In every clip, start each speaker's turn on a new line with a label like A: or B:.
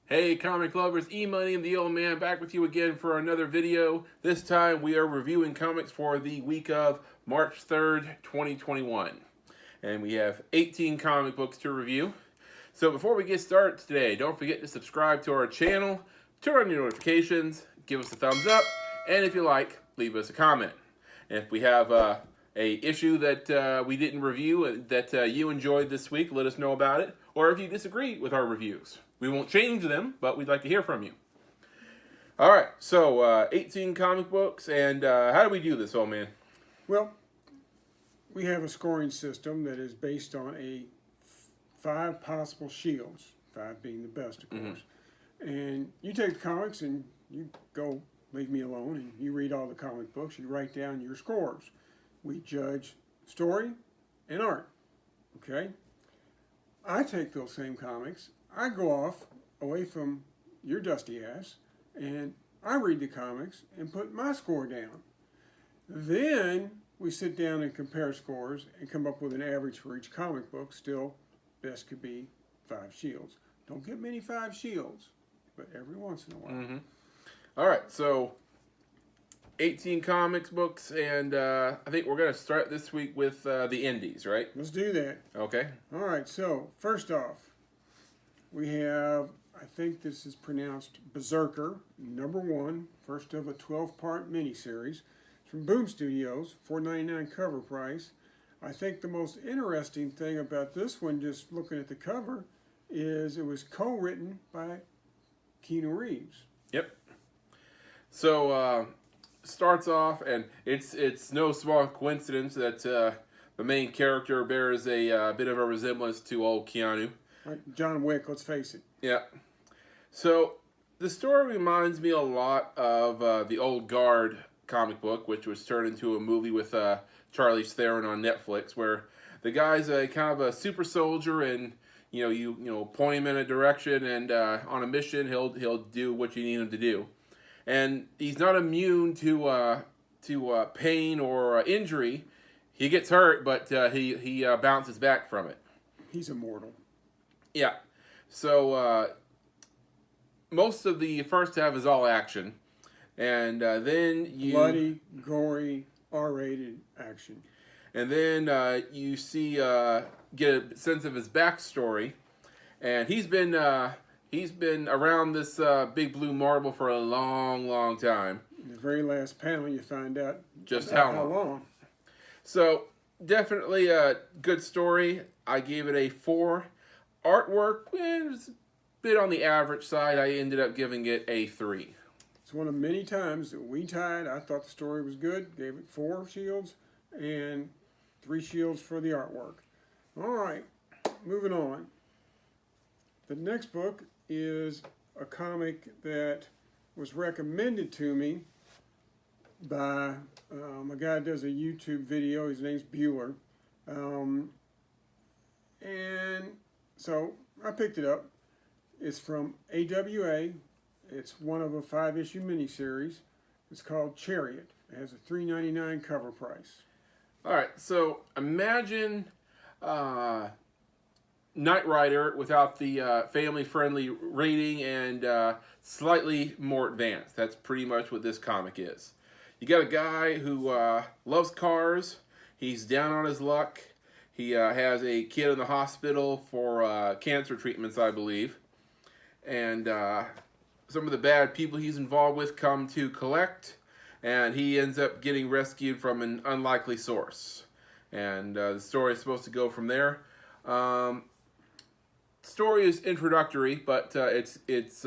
A: Hey comic lovers, EMoney and the old man back with you again for another video. This time we are reviewing comics for the week of March 3rd, 2021. And we have 18 comic books to review. So before we get started today, don't forget to subscribe to our channel, turn on your notifications, give us a thumbs up, and if you like, leave us a comment. And if we have a issue that we didn't review that you enjoyed this week, let us know about it. Or if you disagree with our reviews. We won't change them, but we'd like to hear from you. All right, so 18 comic books, and how do we do this, old man?
B: Well, we have a scoring system that is based on 5 possible shields, 5 being the best, of course. And you take the comics and you go leave me alone, and you read all the comic books, you write down your scores. We judge story and art, okay? I take those same comics, I go off away from your dusty ass, and I read the comics and put my score down. Then we sit down and compare scores and come up with an average for each comic book. Still, best could be 5 shields. Don't get many 5 shields, but every once in a while.
A: All right, so 18 comics books, and I think we're going to start this week with the indies, right?
B: Let's do that.
A: Okay.
B: All right, so first off, we have, I think this is pronounced Berserker, #1, first of a 12-part miniseries. It's from Boom Studios, $4.99 cover price. I think the most interesting thing about this one, just looking at the cover, is it was co-written by Keanu Reeves.
A: Yep. So starts off, and it's no small coincidence that the main character bears a bit of a resemblance to old Keanu.
B: Like John Wick, let's face it.
A: Yeah. So the story reminds me a lot of the Old Guard comic book, which was turned into a movie with Charlize Theron on Netflix, where the guy's a kind of a super soldier, and you point him in a direction, and on a mission he'll do what you need him to do, and he's not immune to pain or injury. He gets hurt, but he bounces back from it.
B: He's immortal.
A: Yeah, so most of the first half is all action, and then you...
B: Bloody, gory, R-rated action.
A: And then you see, get a sense of his backstory, and he's been around this big blue marble for a long, long time.
B: In the very last panel, you find out
A: just how long. So, definitely a good story. I gave it a 4. Artwork, it was a bit on the average side. I ended up giving it a 3.
B: It's one of many times that we tied. I thought the story was good, gave it 4 shields, and 3 shields for the artwork. All right, moving on. The next book is a comic that was recommended to me by a guy that does a YouTube video. His name's Bueller. And so I picked it up. It's from AWA. It's one of a 5-issue miniseries. It's called Chariot. It has a $3.99 cover price.
A: All right, so imagine Knight Rider without the family-friendly rating and slightly more advanced. That's pretty much what this comic is. You got a guy who loves cars. He's down on his luck. He has a kid in the hospital for cancer treatments, I believe. And some of the bad people he's involved with come to collect, and he ends up getting rescued from an unlikely source. And the story is supposed to go from there. Story is introductory, but it's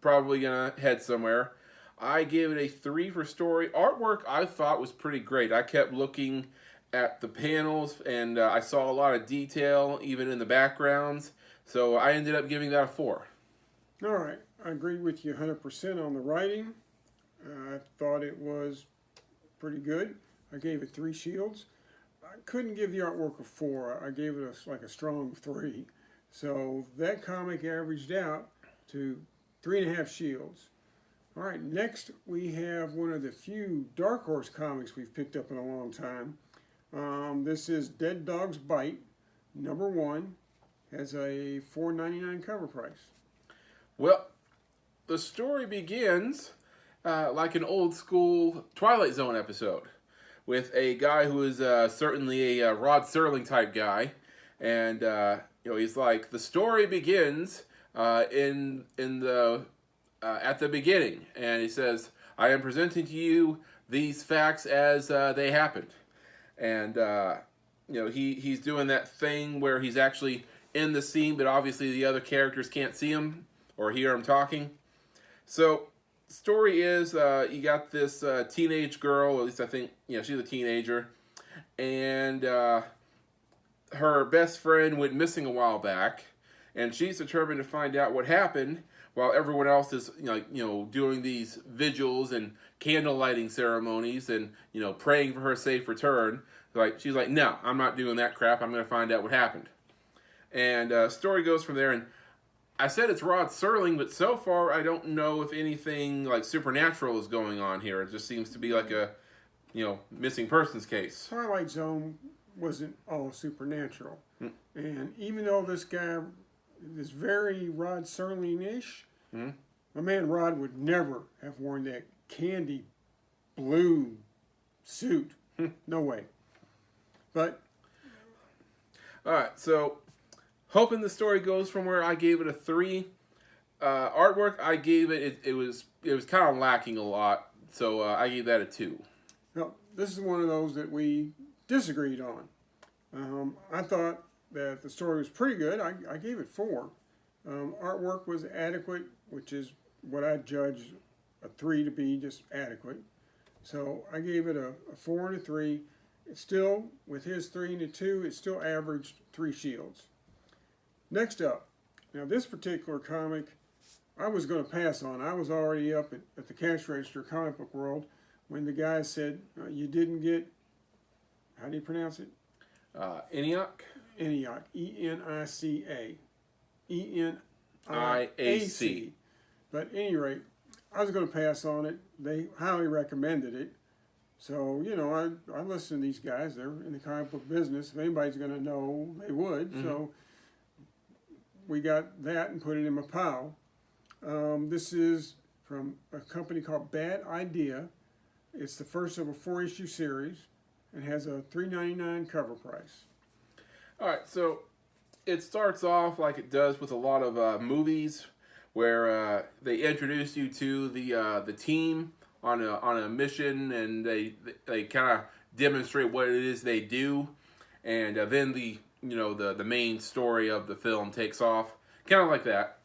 A: probably going to head somewhere. I gave it a 3 for story. Artwork I thought was pretty great. I kept looking at the panels, and I saw a lot of detail, even in the backgrounds. So I ended up giving that a 4.
B: All right, I agree with you 100% on the writing. I thought it was pretty good. I gave it 3 shields. I couldn't give the artwork a 4. I gave it like a strong 3. So that comic averaged out to 3.5 shields. All right, next we have one of the few Dark Horse comics we've picked up in a long time. This is Dead Dog's Bite, #1. Has a $4.99 cover price.
A: Well, the story begins like an old school Twilight Zone episode with a guy who is certainly a Rod Serling type guy, and he's like, the story begins in the at the beginning, and he says, I am presenting to you these facts as they happened. And he's doing that thing where he's actually in the scene, but obviously the other characters can't see him or hear him talking. So story is you got this teenage girl, at least I think she's a teenager, and her best friend went missing a while back, and she's determined to find out what happened while everyone else is doing these vigils and candle lighting ceremonies and praying for her safe return. She's like, no, I'm not doing that crap. I'm going to find out what happened. And story goes from there. And I said it's Rod Serling, but so far I don't know if anything like supernatural is going on here. It just seems to be like a missing persons case.
B: Twilight Zone wasn't all supernatural. And even though this guy is very Rod Serling-ish, my man Rod would never have worn that candy blue suit. No way. But
A: all right, so hoping the story goes from where I gave it a 3. Artwork, I gave it was kind of lacking a lot, so I gave that a 2.
B: Well, this is one of those that we disagreed on. I thought that the story was pretty good. I gave it 4. Artwork was adequate, which is what I judge a 3 to be, just adequate. So I gave it a 4 and a 3. It's still, with his 3 and a 2, it still averaged 3 shields. Next up, now this particular comic, I was going to pass on. I was already up at the cash register, Comic Book World, when the guy said, you didn't get, how do you pronounce it?
A: Eniac?
B: Eniac, E-N-I-C-A. E-N-I-A-C. But at any rate, I was going to pass on it. They highly recommended it. So, I listen to these guys. They're in the comic book business. If anybody's going to know, they would. So we got that and put it in my pile. This is from a company called Bad Idea. It's the first of a 4-issue series and has a $3.99 cover price.
A: All right, so it starts off like it does with a lot of movies where they introduce you to the team on a mission, and they kind of demonstrate what it is they do, and then the main story of the film takes off, kind of like that.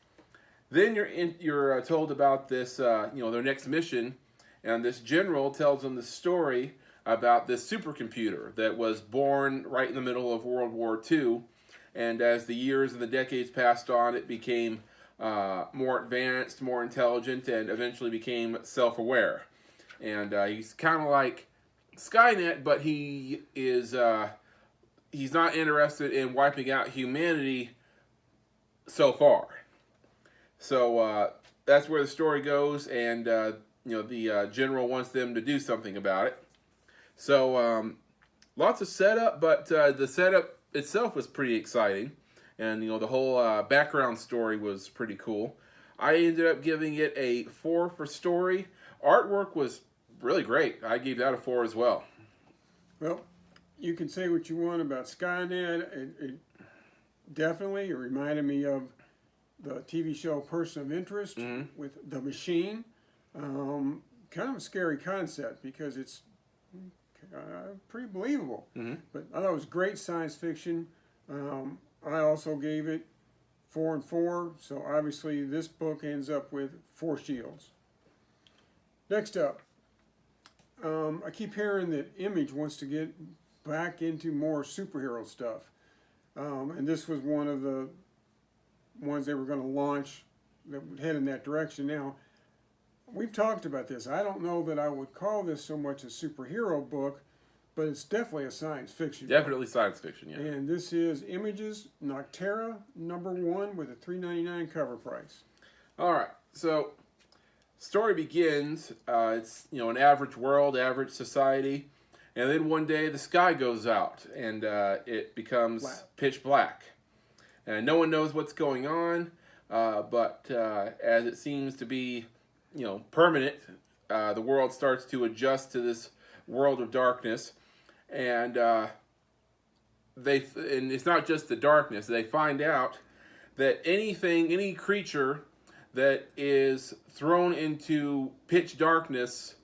A: Then you're told about this their next mission, and this general tells them the story about this supercomputer that was born right in the middle of World War II, and as the years and the decades passed on, it became more advanced, more intelligent, and eventually became self-aware. And he's kind of like Skynet, but he is he's not interested in wiping out humanity so far. So that's where the story goes, and the general wants them to do something about it. So lots of setup, but the setup itself was pretty exciting, and the whole background story was pretty cool. I ended up giving it a 4 for story. Artwork was really great. I gave that a 4 as well.
B: Well, you can say what you want about Skynet. It definitely reminded me of the TV show Person of Interest with The Machine. Kind of a scary concept because it's pretty believable. But I thought it was great science fiction. I also gave it 4 and 4. So obviously this book ends up with 4 shields. Next up, I keep hearing that Image wants to get back into more superhero stuff. And this was one of the ones they were going to launch that would head in that direction. Now, we've talked about this. I don't know that I would call this so much a superhero book, but it's definitely a science fiction
A: Definitely
B: book.
A: science fiction, yeah.
B: And this is Image's Noctera #1 with a $3.99 cover price.
A: All right, so story begins. It's an average world, average society, and then one day the sky goes out and it becomes pitch black, and no one knows what's going on. but as it seems to be, permanent, the world starts to adjust to this world of darkness, and and it's not just the darkness. They find out that any creature that is thrown into pitch darkness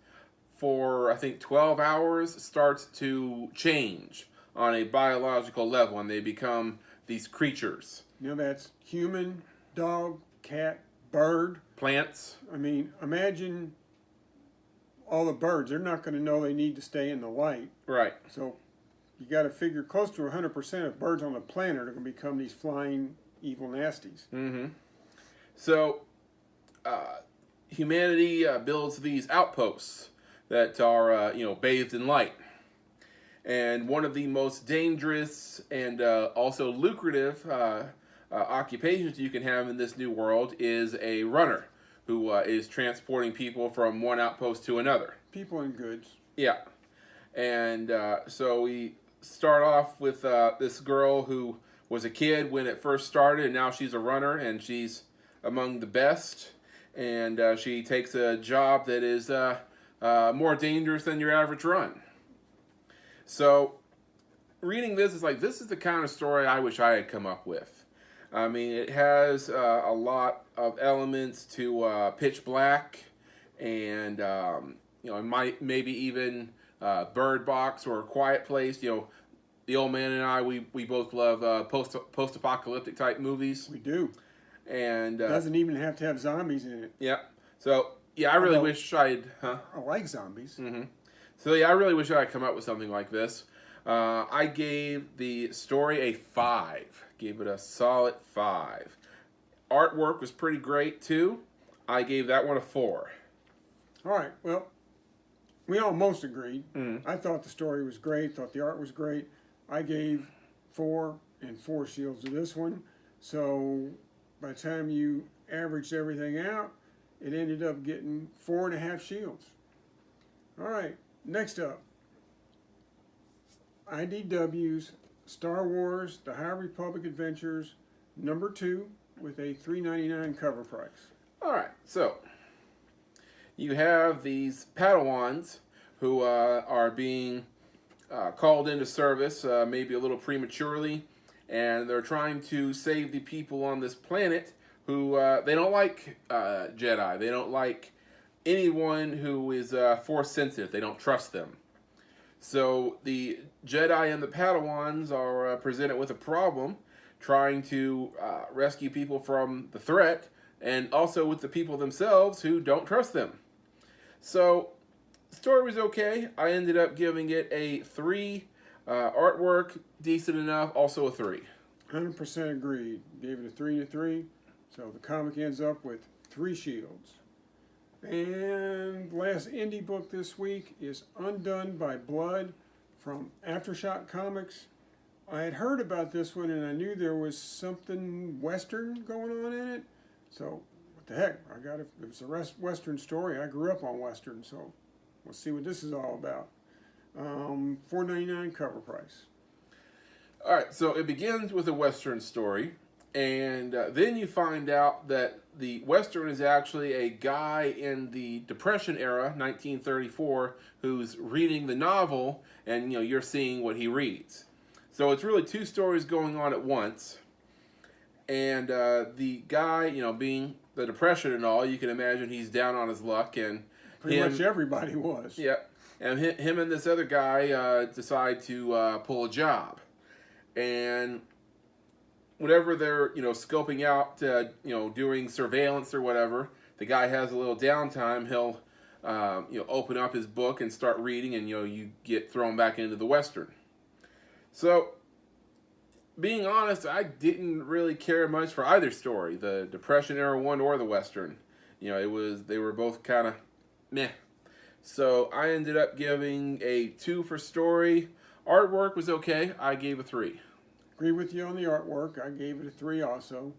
A: for, I think, 12 hours starts to change on a biological level, and they become these creatures.
B: That's human, dog, cat, bird.
A: Plants.
B: I mean, imagine all the birds. They're not going to know they need to stay in the light.
A: Right.
B: So you got to figure close to 100% of birds on the planet are going to become these flying evil nasties.
A: Mm-hmm. So humanity builds these outposts that are, bathed in light. And one of the most dangerous and also lucrative occupations you can have in this new world is a runner who is transporting people from one outpost to another.
B: People and goods.
A: Yeah. And so we start off with this girl who was a kid when it first started, and now she's a runner, and she's among the best. And she takes a job that is more dangerous than your average run. So reading this is like, this is the kind of story I wish I had come up with. I mean, it has a lot of elements to Pitch Black, and maybe even Bird Box or Quiet Place. The old man and I, we both love post-apocalyptic type movies.
B: We do.
A: And
B: doesn't even have to have zombies in it.
A: Yeah. So yeah, I really wish I'd.
B: I like zombies.
A: Mm-hmm. So yeah, I really wish I had come up with something like this. I gave the story a 5. Gave it a solid 5. Artwork was pretty great too. I gave that one a 4.
B: All right. Well, we almost agreed.
A: Mm-hmm.
B: I thought the story was great. Thought the art was great. I gave 4 and 4 shields to this one. So by the time you averaged everything out, it ended up getting 4.5 shields. All right. Next up, IDW's Star Wars: The High Republic Adventures #2 with a $3.99 cover price.
A: All right, so you have these Padawans who are being called into service, maybe a little prematurely, and they're trying to save the people on this planet who they don't like Jedi. They don't like anyone who is force sensitive. They don't trust them. So the Jedi and the Padawans are presented with a problem, trying to rescue people from the threat, and also with the people themselves who don't trust them. So the story was okay. I ended up giving it a 3. Artwork, decent enough, also a 3.
B: 100% agreed. Gave it a 3 and a 3. So the comic ends up with 3 shields. And the last indie book this week is Undone by Blood from Aftershock Comics. I had heard about this one and I knew there was something Western going on in it. So what the heck? It's a Western story. I grew up on Western, so we'll see what this is all about. $4.99 cover price.
A: All right, so it begins with a Western story, and then you find out that the Western is actually a guy in the Depression era, 1934, who's reading the novel, and you're seeing what he reads. So it's really 2 stories going on at once, and the guy, being the Depression and all, you can imagine he's down on his luck, and
B: pretty much everybody was.
A: Yeah, and him and this other guy decide to pull a job. And whenever they're, scoping out, doing surveillance or whatever, the guy has a little downtime, he'll, open up his book and start reading, and, you get thrown back into the Western. So, being honest, I didn't really care much for either story, the Depression era one or the Western. They were both kind of meh. So, I ended up giving a 2 for story. Artwork was okay. I gave a 3.
B: Agree with you on the artwork. I gave it a 3 also.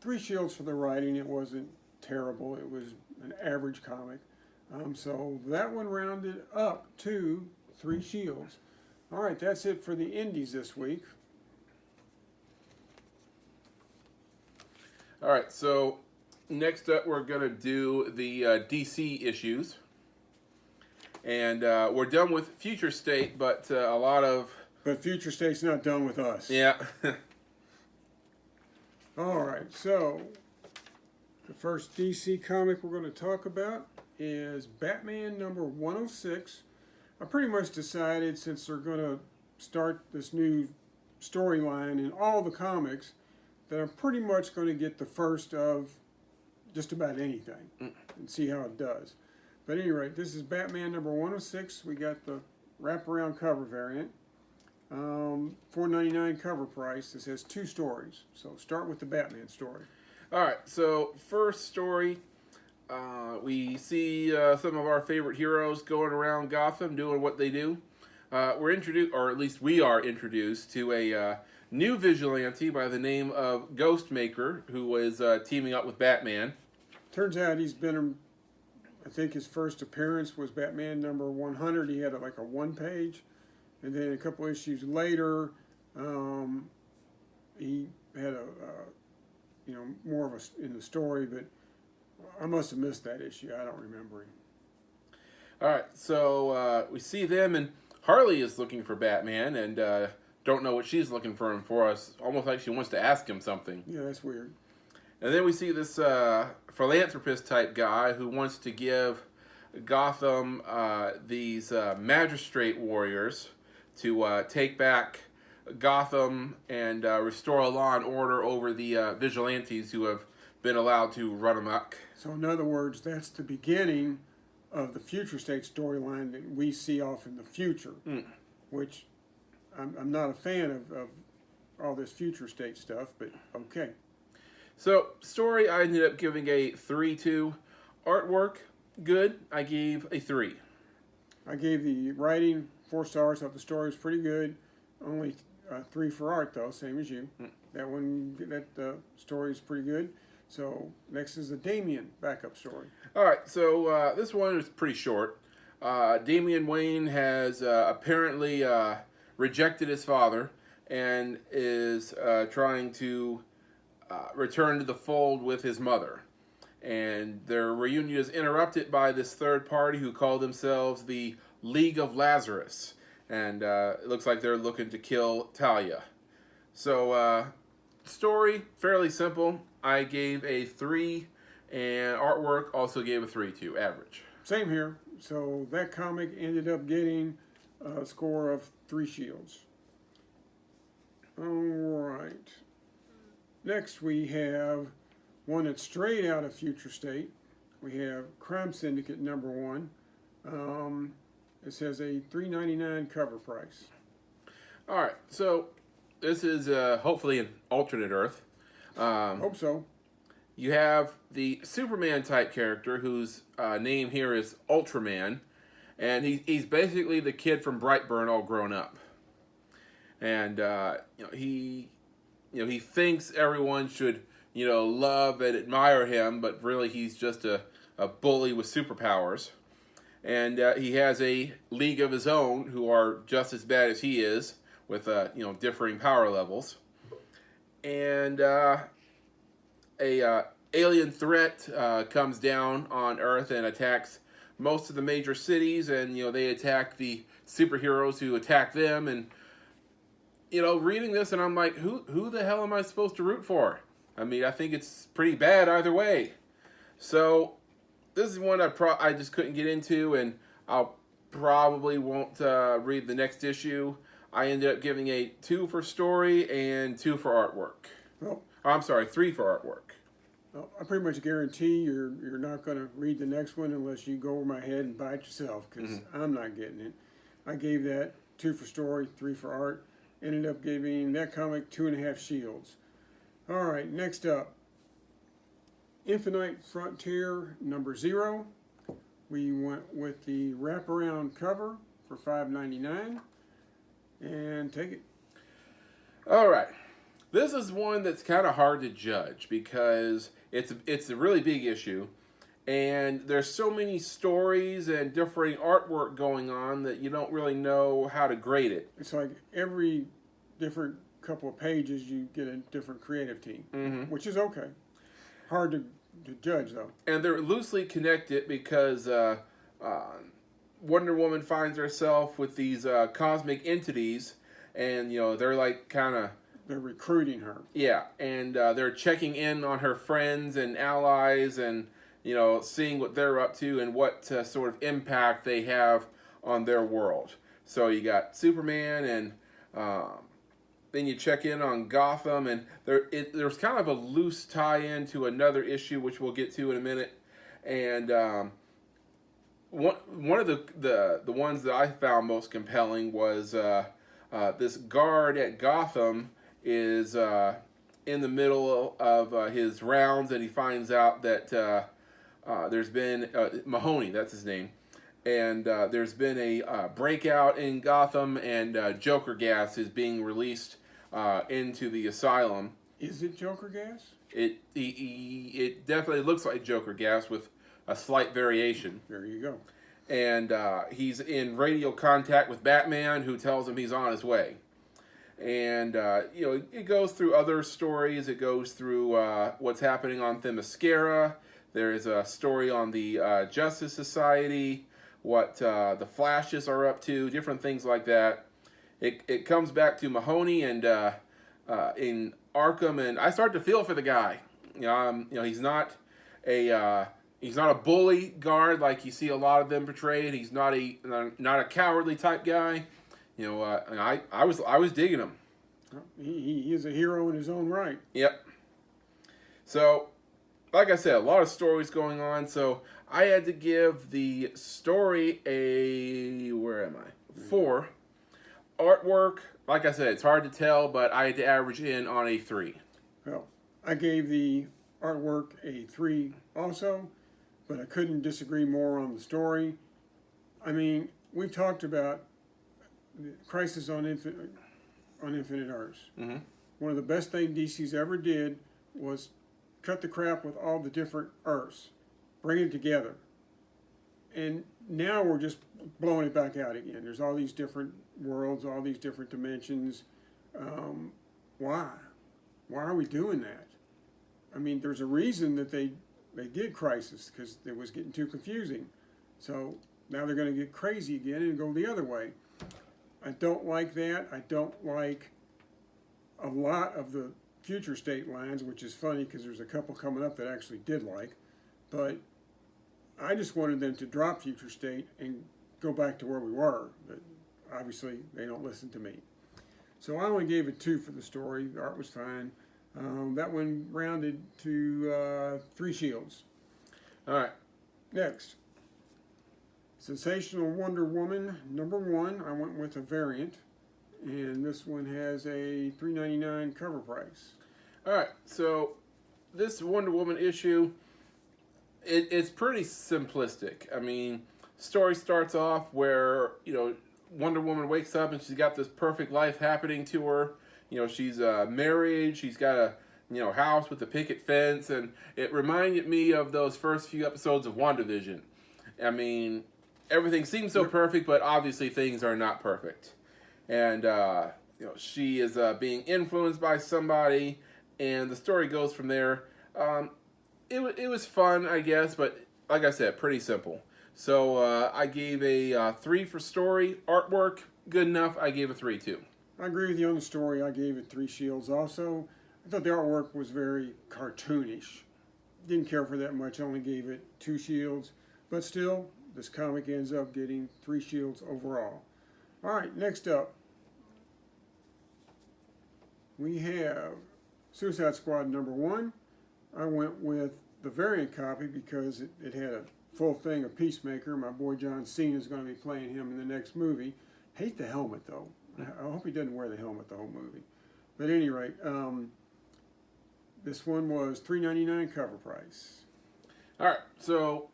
B: 3 shields for the writing. It wasn't terrible. It was an average comic. So that one rounded up to 3 shields. All right, that's it for the indies this week.
A: All right, so next up we're going to do the DC issues. And we're done with Future State, but a lot of...
B: But Future State's not done with us.
A: Yeah.
B: All right, so the first DC comic we're going to talk about is Batman number 106. I pretty much decided, since they're going to start this new storyline in all the comics, that I'm pretty much going to get the first of just about anything and see how it does. But at any rate, this is Batman number 106. We got the wraparound cover variant. $4.99 cover price. This has 2 stories. So start with the Batman story.
A: All right, so first story, we see some of our favorite heroes going around Gotham doing what they do. We're introduced, or at least we are introduced, to a new vigilante by the name of Ghostmaker, who is teaming up with Batman.
B: Turns out he's been, I think his first appearance was Batman number 100. He had like a 1-page. And then a couple issues later, he had more of a in the story, but I must have missed that issue. I don't remember him.
A: All right, so we see them, and Harley is looking for Batman, and don't know what she's looking for him for. Us, almost like she wants to ask him something.
B: Yeah, that's weird.
A: And then we see this philanthropist type guy who wants to give Gotham these magistrate warriors to take back Gotham and restore law and order over the vigilantes who have been allowed to run amok.
B: So in other words, that's the beginning of the Future State storyline that we see off in the future, which I'm not a fan of all this Future State stuff, but okay.
A: So, story, I ended up giving a 3-2. Artwork, good. I gave a 3.
B: I gave the writing 4 stars. Thought the story was pretty good. Only 3 for art, though, same as you. That story is pretty good. So next is the Damien backup story.
A: All right, so this one is pretty short. Damien Wayne has apparently rejected his father and is trying to return to the fold with his mother. And their reunion is interrupted by this third party who call themselves the League of Lazarus. And it looks like they're looking to kill Talia. So, story, fairly simple. I gave a 3, and artwork also gave a 3 too, average.
B: Same here. So that comic ended up getting a score of 3 shields. All right. Next we have one that's straight out of Future State. We have Crime Syndicate number 1. This has a $3.99 cover price.
A: All right, so this is hopefully an alternate Earth.
B: Hope so.
A: You have the Superman type character whose name here is Ultraman, and he's basically the kid from Brightburn all grown up. And he thinks everyone should love and admire him, but really he's just a bully with superpowers. And he has a league of his own who are just as bad as he is, with differing power levels. And a alien threat comes down on Earth and attacks most of the major cities, and they attack the superheroes who attack them. And reading this, and I'm like, who the hell am I supposed to root for? I mean, I think it's pretty bad either way. So this is one I just couldn't get into, and I'll probably won't read the next issue. I ended up giving a 2 for story and 2 for artwork.
B: Well,
A: I'm sorry, 3 for artwork.
B: well, I pretty much guarantee you're not going to read the next one unless you go over my head and buy it yourself, because I'm not getting it. I gave that 2 for story, 3 for art. Ended up giving that comic 2.5 shields. All right, next up, Infinite Frontier number 0. We went with the wraparound cover for $5.99, and take it.
A: All right, this is one that's kind of hard to judge because it's a really big issue, and there's so many stories and differing artwork going on that you don't really know how to grade it.
B: It's like every different couple of pages you get a different creative team, which is okay. hard to judge, though.
A: And they're loosely connected because Wonder Woman finds herself with these cosmic entities, and they're like kind of
B: they're recruiting her.
A: Yeah, and they're checking in on her friends and allies, and seeing what they're up to and what sort of impact they have on their world. So you got Superman, and then you check in on Gotham, and there's kind of a loose tie-in to another issue, which we'll get to in a minute. And one of the ones that I found most compelling was this guard at Gotham is in the middle of his rounds, and he finds out that there's been Mahoney, that's his name, and there's been a breakout in Gotham, and Joker gas is being released into the asylum.
B: Is it Joker gas?
A: It definitely looks like Joker gas with a slight variation.
B: There you go.
A: And he's in radio contact with Batman, who tells him he's on his way. And it goes through other stories. It goes through what's happening on Themyscira. There is a story on the Justice Society, what the Flashes are up to, different things like that. It comes back to Mahoney and in Arkham, and I start to feel for the guy. He's not a bully guard like you see a lot of them portrayed. He's not a cowardly type guy. I was digging him.
B: He is a hero in his own right.
A: Yep. So, like I said, a lot of stories going on. So I had to give the story a 4. Artwork, like I said, it's hard to tell, but I had to average in on a 3.
B: Well, I gave the artwork a 3 also, but I couldn't disagree more on the story. I mean, we've talked about Crisis on Infinite Earths.
A: Mm-hmm.
B: One of the best things DC's ever did was cut the crap with all the different Earths, bring it together. And now we're just blowing it back out again. There's all these different worlds, all these different dimensions. Why? Why are we doing that? I mean, there's a reason that they did Crisis, because it was getting too confusing. So now they're going to get crazy again and go the other way. I don't like that. I don't like a lot of the future state lines, which is funny because there's a couple coming up that I actually did like. But I just wanted them to drop future state and go back to where we were. But obviously, they don't listen to me. So I only gave it 2 for the story. The art was fine. That one rounded to 3 shields.
A: All right.
B: Next. Sensational Wonder Woman #1. I went with a variant, and this one has a $3.99 cover price.
A: All right, so this Wonder Woman issue, it's pretty simplistic. I mean, story starts off where Wonder Woman wakes up and she's got this perfect life happening to her. She's married. She's got a house with a picket fence, and it reminded me of those first few episodes of WandaVision. I mean, everything seems so perfect, but obviously things are not perfect. And, she is being influenced by somebody, and the story goes from there. It was fun, I guess, but like I said, pretty simple. So I gave a 3 for story. Artwork, good enough. I gave a 3 too.
B: I agree with you on the story. I gave it 3 shields also. I thought the artwork was very cartoonish. Didn't care for that much. Only gave it 2 shields. But still, this comic ends up getting 3 shields overall. All right, next up, we have Suicide Squad #1. I went with the variant copy because it had a full thing of Peacemaker. My boy John Cena is going to be playing him in the next movie. Hate the helmet, though. I hope he doesn't wear the helmet the whole movie. But at any rate, this one was $3.99 cover price.
A: All right, so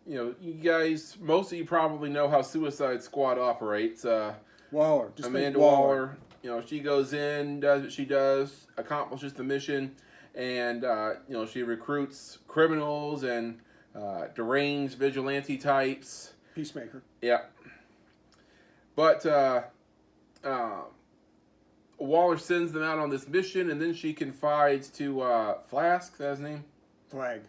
A: you guys, most of you probably know how Suicide Squad operates.
B: Waller, just
A: Amanda Waller. She goes in, does what she does, accomplishes the mission, and she recruits criminals and deranged vigilante types.
B: Peacemaker.
A: Yeah. But Waller sends them out on this mission, and then she confides to Flask, is that his name? Flag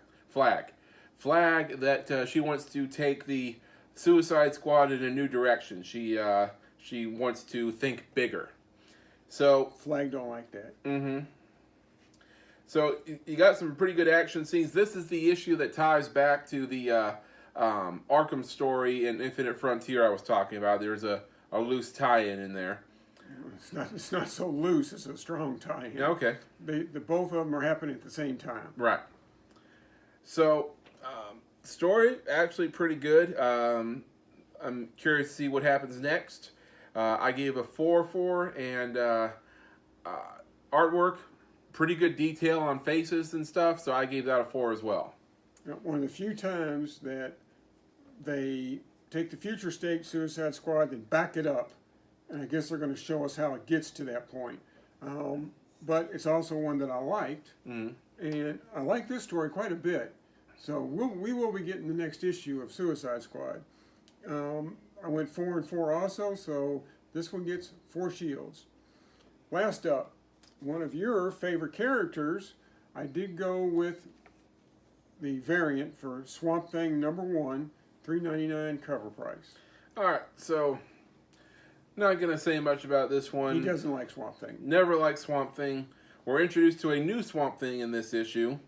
A: that she wants to take the Suicide Squad in a new direction. She wants to think bigger. So
B: Flag don't like that.
A: Mm-hmm. So you got some pretty good action scenes. This is the issue that ties back to the Arkham story and Infinite Frontier I was talking about. There's a loose tie-in in there.
B: It's not so loose. It's a strong tie-in.
A: Okay.
B: The both of them are happening at the same time.
A: Right. So story actually pretty good. I'm curious to see what happens next. I gave a 4 and artwork, pretty good detail on faces and stuff, so I gave that a 4 as well.
B: One of the few times that they take the future state Suicide Squad and back it up, and I guess they're going to show us how it gets to that point. But it's also one that I liked, and I like this story quite a bit. So we will be getting the next issue of Suicide Squad. I went 4 and 4 also, so this one gets 4 shields. Last up, one of your favorite characters, I did go with the variant for Swamp Thing #1, $3.99 cover price.
A: All right, so not going to say much about this one.
B: He doesn't like Swamp Thing.
A: Never liked Swamp Thing. We're introduced to a new Swamp Thing in this issue,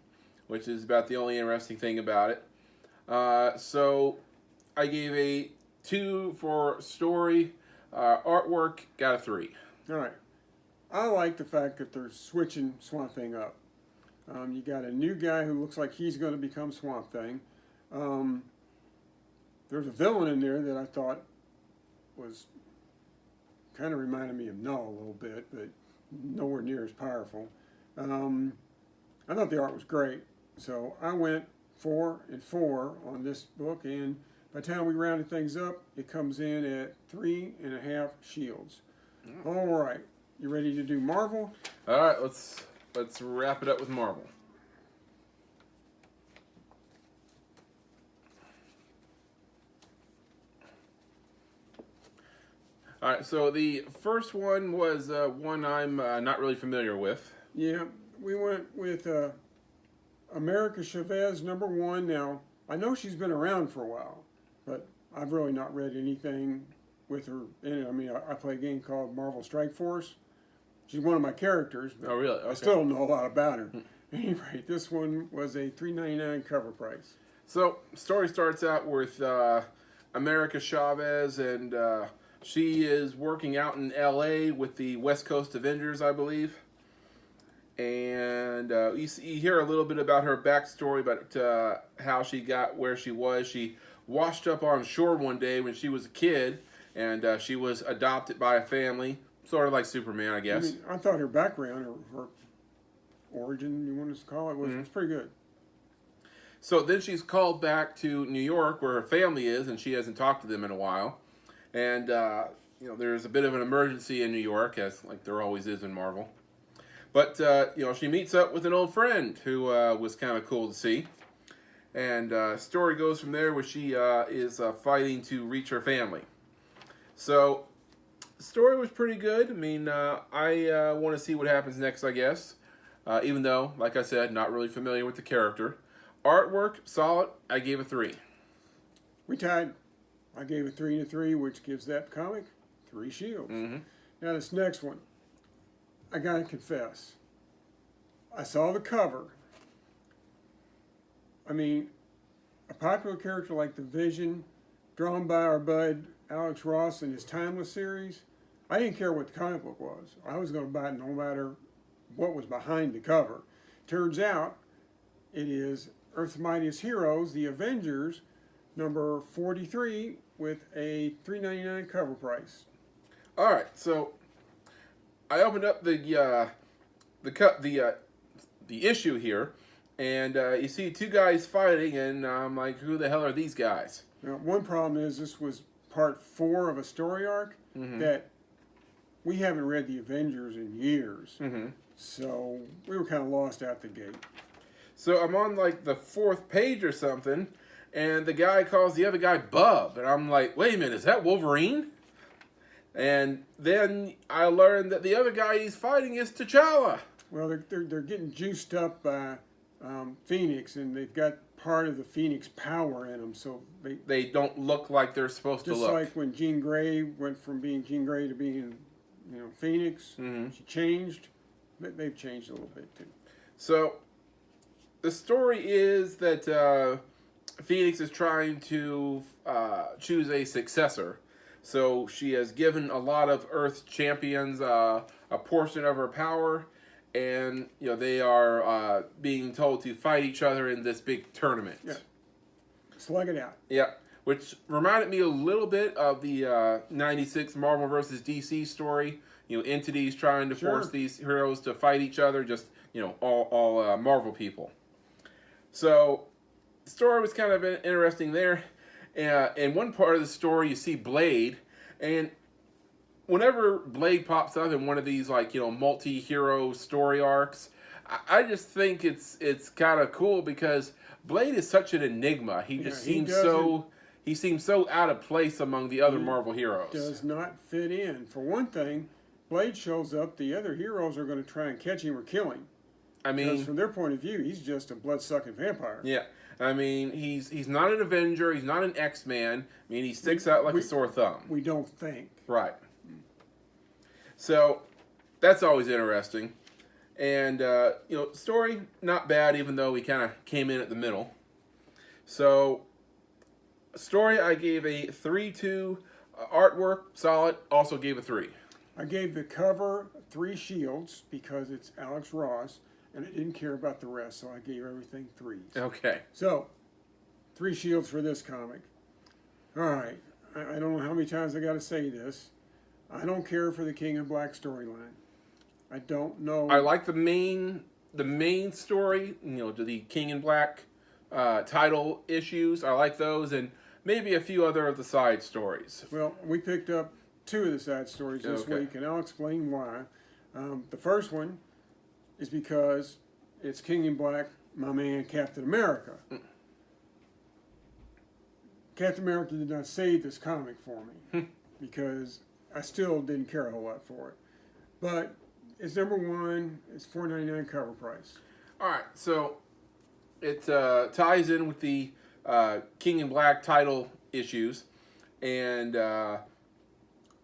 A: which is about the only interesting thing about it. So I gave a 2 for story. Artwork, got a 3.
B: All right. I like the fact that they're switching Swamp Thing up. You got a new guy who looks like he's going to become Swamp Thing. There's a villain in there that I thought was kind of reminded me of Null a little bit, but nowhere near as powerful. I thought the art was great, so I went 4 and 4 on this book, and by the time we rounded things up, it comes in at 3.5 shields. All right, you ready to do Marvel?
A: All right, let's wrap it up with Marvel. All right, so the first one was one I'm not really familiar with.
B: Yeah, we went with America Chavez #1. Now, I know she's been around for a while, but I've really not read anything with her in it. I mean, I play a game called Marvel Strike Force. She's one of my characters. But
A: oh, really? Okay.
B: I still don't know a lot about her. Anyway, this one was a $3.99 cover price.
A: So, story starts out with America Chavez, and she is working out in L.A. with the West Coast Avengers, I believe. And you hear a little bit about her backstory, about how she got where she was. She washed up on shore one day when she was a kid, and she was adopted by a family, sort of like Superman, I guess.
B: I mean, I thought her background, her origin, you want to call it, was pretty good.
A: So then she's called back to New York, where her family is, and she hasn't talked to them in a while. And there's a bit of an emergency in New York, as like there always is in Marvel. But she meets up with an old friend who was kind of cool to see. And story goes from there, where she is fighting to reach her family. So the story was pretty good. I mean, I want to see what happens next, I guess. Even though, like I said, not really familiar with the character. Artwork, solid. I gave a 3.
B: We tied. I gave it 3 and 3, which gives that comic 3 shields. Now this next one, I gotta confess, I saw the cover. I mean, a popular character like the Vision, drawn by our bud Alex Ross in his Timeless series, I didn't care what the comic book was. I was going to buy it no matter what was behind the cover. Turns out, it is Earth's Mightiest Heroes, the Avengers, number 43, with a $3.99 cover price.
A: All right, so I opened up the issue here, and you see 2 guys fighting, and I'm like, who the hell are these guys?
B: Now, one problem is this was part 4 of a story arc that we haven't read the Avengers in years, so we were kind of lost out the gate.
A: So I'm on like the 4th page or something, and the guy calls the other guy Bub, and I'm like, wait a minute, is that Wolverine? And then I learned that the other guy he's fighting is T'Challa.
B: Well, they're getting juiced up by Phoenix, and they've got part of the Phoenix power in them, so
A: they don't look like they're supposed to look.
B: Just like when Jean Grey went from being Jean Grey to being, Phoenix, she changed. They've changed a little bit too.
A: So, the story is that Phoenix is trying to choose a successor. So she has given a lot of Earth's champions a portion of her power, and they are being told to fight each other in this big tournament.
B: Yeah. Slug it out.
A: Yeah, which reminded me a little bit of the '96 Marvel vs. DC story. Entities trying to force these heroes to fight each other. Just all Marvel people. So the story was kind of interesting there. In one part of the story, you see Blade, and whenever Blade pops up in one of these multi-hero story arcs, I just think it's kind of cool because Blade is such an enigma. He just seems so out of place among the other Marvel heroes.
B: Does not fit in. For one thing, Blade shows up, the other heroes are going to try and catch him or kill him.
A: I mean,
B: because from their point of view, he's just a blood-sucking vampire.
A: Yeah. I mean, he's not an Avenger. He's not an X-Man. I mean, he sticks out like a sore thumb.
B: We don't think.
A: Right. So, that's always interesting. And, story, not bad, even though we kind of came in at the middle. So, story, I gave a 3-2. Artwork, solid, also gave a 3.
B: I gave the cover 3 shields because it's Alex Ross. And I didn't care about the rest, so I gave everything 3s.
A: Okay.
B: So, 3 shields for this comic. All right. I don't know how many times I got to say this. I don't care for the King in Black storyline. I don't know.
A: I like the main story, the King in Black title issues. I like those, and maybe a few other of the side stories.
B: Well, we picked up 2 of the side stories this week, and I'll explain why. The first one is because it's King in Black, my man Captain America. Captain America did not save this comic for me because I still didn't care a whole lot for it. But it's #1. It's $4.99 cover price.
A: All right, so it ties in with the King in Black title issues, and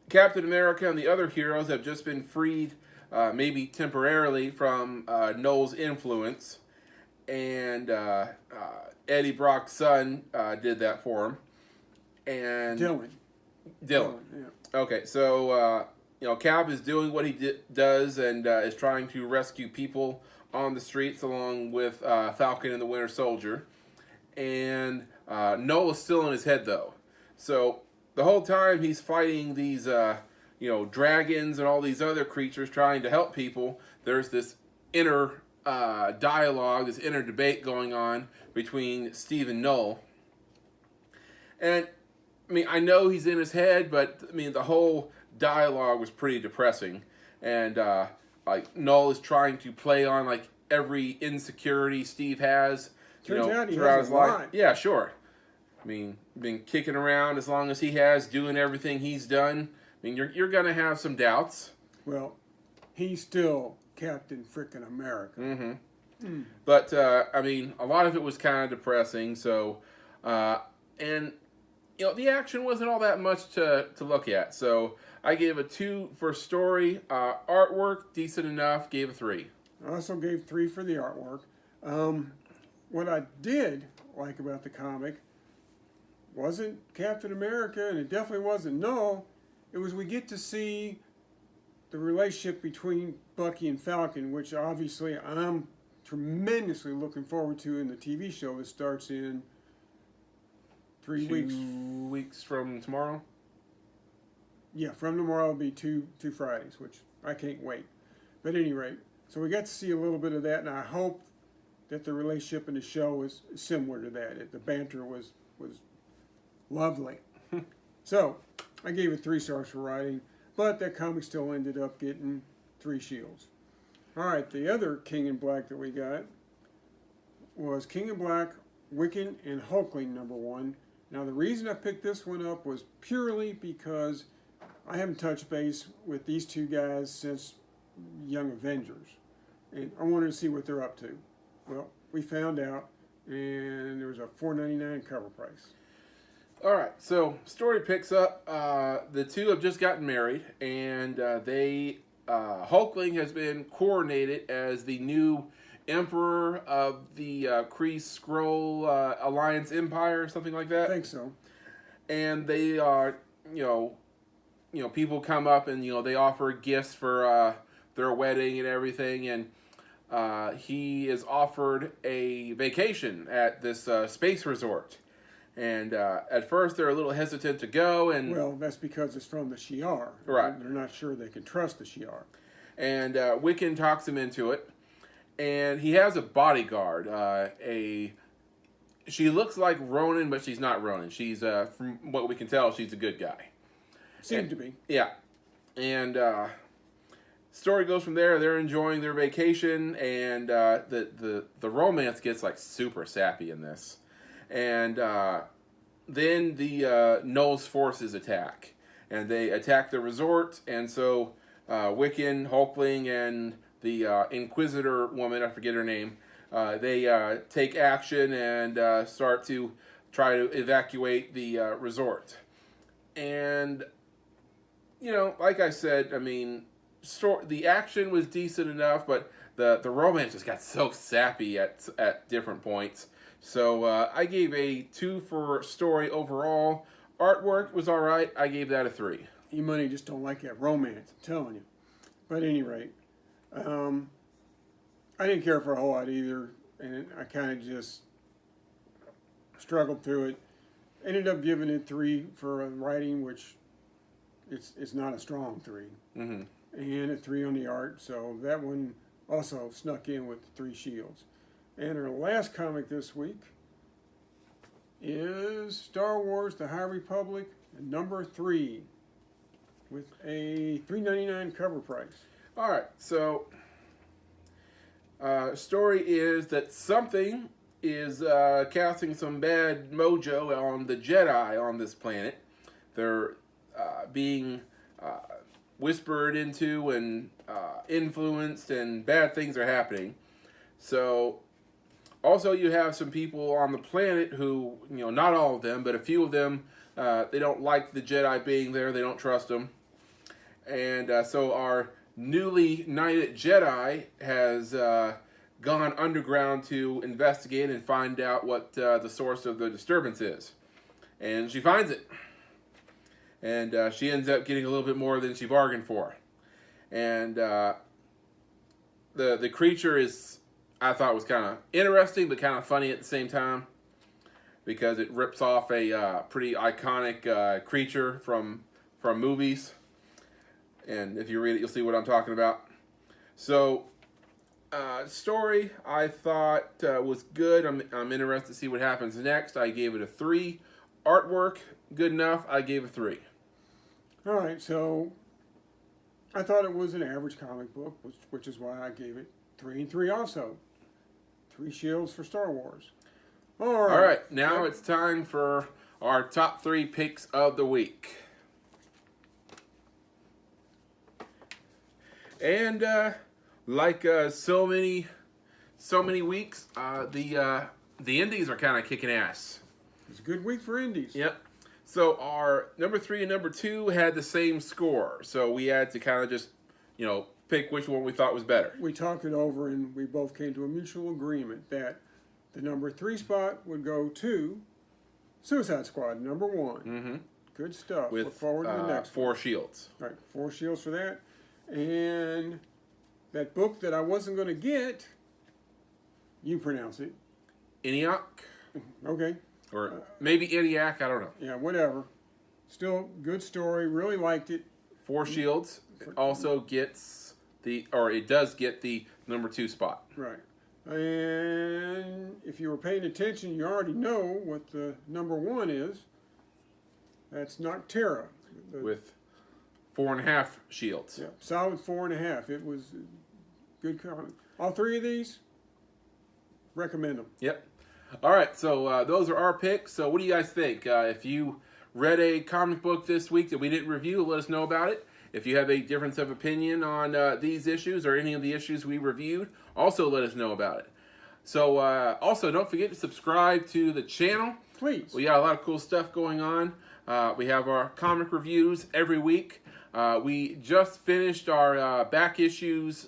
A: Captain America and the other heroes have just been freed. Maybe temporarily from Noel's influence, and Eddie Brock's son did that for him. And Dylan.
B: Yeah.
A: Okay, so Cap is doing what he does and is trying to rescue people on the streets along with Falcon and the Winter Soldier. And Noel is still in his head though, so the whole time he's fighting these. Dragons and all these other creatures trying to help people. There's this inner dialogue, this inner debate going on between Steve and Noel. And, I mean, I know he's in his head, but, I mean, the whole dialogue was pretty depressing. And, Noel is trying to play on, every insecurity Steve has,
B: throughout
A: his life. Yeah, sure. I mean, been kicking around as long as he has, doing everything he's done. I mean, you're going to have some doubts.
B: Well, he's still Captain Frickin' America.
A: Mm-hmm. But, I mean, a lot of it was kind of depressing. So, and, the action wasn't all that much to look at. So, I gave a 2 for story. Artwork, decent enough, gave a 3.
B: I also gave 3 for the artwork. What I did like about the comic wasn't Captain America, and it definitely wasn't Noel. It was we get to see the relationship between Bucky and Falcon, which obviously I'm tremendously looking forward to in the TV show that starts in 3 weeks.
A: 2 weeks from tomorrow?
B: Yeah, from tomorrow will be two Fridays, which I can't wait. But at any rate, so we got to see a little bit of that, and I hope that the relationship in the show is similar to that. The banter was lovely. So, I gave it 3 stars for writing, but that comic still ended up getting 3 shields. All right, the other King in Black that we got was King in Black, Wiccan, and Hulkling #1. Now, the reason I picked this one up was purely because I haven't touched base with these 2 guys since Young Avengers, and I wanted to see what they're up to. Well, we found out, and there was a $4.99 cover price.
A: All right, so story picks up. The two have just gotten married, and Hulkling has been coronated as the new emperor of the Kree Skrull Alliance Empire, something like that.
B: I think so.
A: And they are, people come up and they offer gifts for their wedding and everything, and he is offered a vacation at this space resort. And at first they're a little hesitant to go, and
B: well, that's because it's from the Shi'ar.
A: Right.
B: They're not sure they can trust the Shi'ar.
A: And Wiccan talks him into it, and he has a bodyguard. She looks like Ronan, but she's not Ronan. She's from what we can tell, she's a good guy.
B: Seemed to be.
A: Yeah, and story goes from there. They're enjoying their vacation, and the romance gets like super sappy in this. And then the Null's forces attack, and they attack the resort. And so Wiccan, Hulkling, and the Inquisitor woman, I forget her name, they take action and start to try to evacuate the resort. And like I said, I mean, the action was decent enough, but the romance just got so sappy at different points. So I gave a 2 for story overall. Artwork was all right. I gave that a 3.
B: EMoney just don't like that romance, I'm telling you. But at any rate, I didn't care for a whole lot either, and I kind of just struggled through it. Ended up giving it 3 for writing, which it's not a strong 3.
A: Mm-hmm.
B: And a 3 on the art, so that one also snuck in with the 3 shields. And our last comic this week is Star Wars The High Republic, number 3, with a $3.99 cover price.
A: All right, so story is that something is casting some bad mojo on the Jedi on this planet. They're being whispered into and influenced, and bad things are happening. So also, you have some people on the planet who, not all of them, but a few of them, they don't like the Jedi being there. They don't trust them. And so our newly knighted Jedi has gone underground to investigate and find out what the source of the disturbance is. And she finds it. And she ends up getting a little bit more than she bargained for. And the creature is, I thought, was kind of interesting, but kind of funny at the same time, because it rips off a pretty iconic creature from movies. And if you read it, you'll see what I'm talking about. So, story I thought was good. I'm interested to see what happens next. I gave it a 3. Artwork, good enough. I gave it a 3.
B: All right, so I thought it was an average comic book, which is why I gave it 3 and 3 also. 3 shields for Star Wars. All
A: right, now it's time for our top 3 picks of the week. And like so many weeks, the indies are kind of kicking ass.
B: It's a good week for indies.
A: Yep. So our number 3 and number 2 had the same score, so we had to kind of just pick which one we thought was better.
B: We talked it over, and we both came to a mutual agreement that the number 3 spot would go to Suicide Squad, number 1.
A: Mm-hmm.
B: Good stuff.
A: With
B: look forward to the next
A: 4 shields.
B: All right, 4 shields for that. And that book that I wasn't going to get, you pronounce it.
A: ENIAC?
B: Okay.
A: Or maybe ENIAC, I don't know.
B: Yeah, whatever. Still, good story. Really liked it.
A: 4 shields. It also gets it does get the number 2 spot.
B: Right. And if you were paying attention, you already know what the number 1 is. That's Noctera.
A: With 4.5 shields.
B: Yeah, solid 4.5. It was good comic. All 3 of these, recommend them.
A: Yep. All right, so those are our picks. So what do you guys think? If you read a comic book this week that we didn't review, let us know about it. If you have a difference of opinion on these issues or any of the issues we reviewed, also let us know about it. So also, don't forget to subscribe to the channel.
B: Please.
A: We got a lot of cool stuff going on. We have our comic reviews every week. We just finished our back issues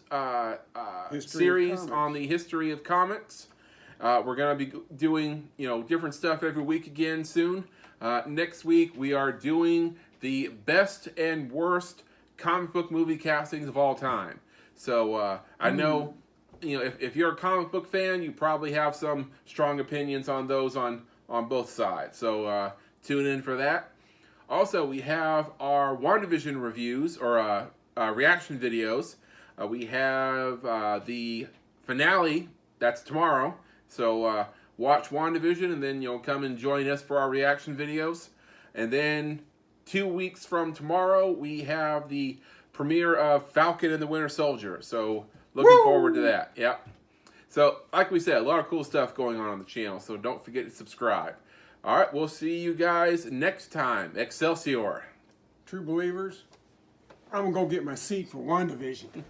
A: series on the history of comics. We're going to be doing different stuff every week again soon. Next week we are doing the best and worst comic book movie castings of all time. So I know if you're a comic book fan, you probably have some strong opinions on those on both sides. So tune in for that. Also, we have our WandaVision reviews or reaction videos. We have the finale. That's tomorrow. So watch WandaVision and then you'll come and join us for our reaction videos. And then 2 weeks from tomorrow, we have the premiere of Falcon and the Winter Soldier. So looking forward to that. Yep. So like we said, a lot of cool stuff going on the channel. So don't forget to subscribe. All right, we'll see you guys next time. Excelsior.
B: True believers, I'm going to go get my seat for WandaVision.